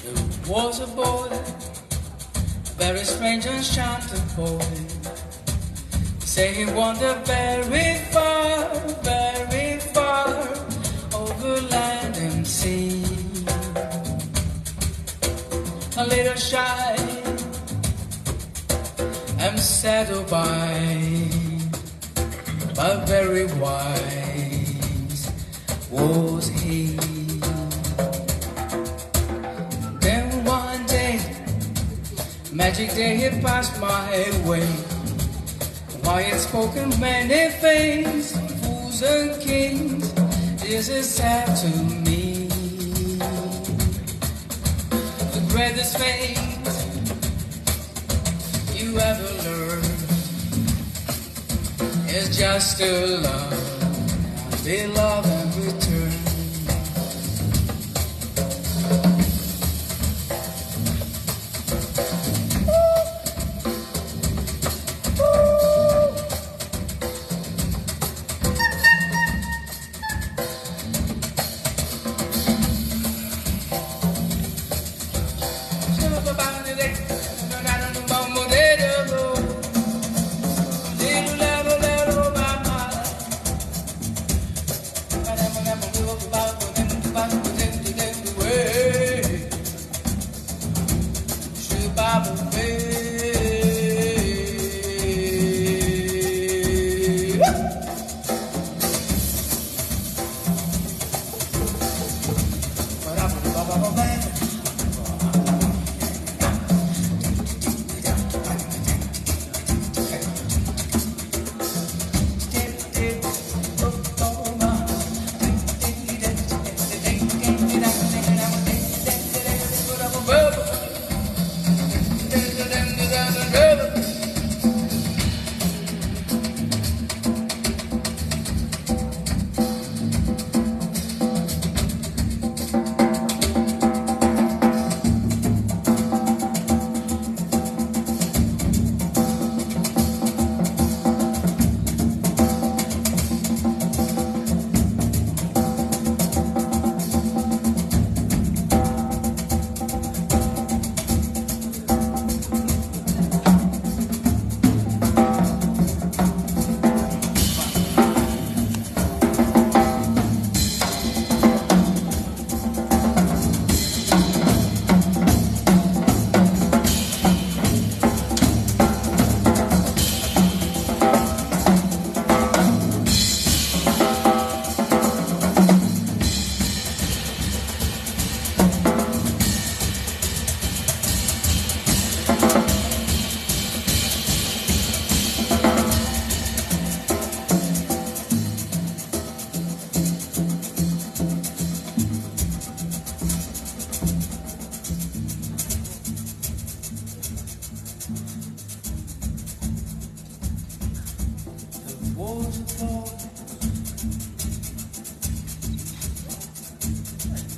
There was a boy, a very strange enchanted boy. Say he wandered very far over land and sea. A little shy and settled by, but very wise was he. Then one day, magic day, he passed my way. Why had spoken many things, fools and kings, this is sad to me. The greatest things you ever learned is just to love, and be love and return.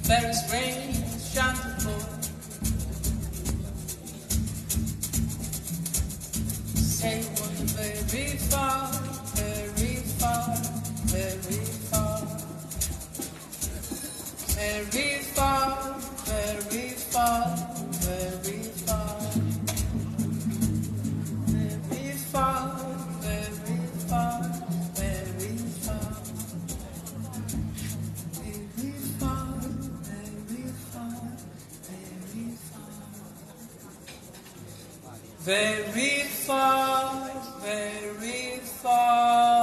Very strange, chanticleer. Say what very far, very far, very far, very far, very far, very far, very far, very far, very far. Very far, very far.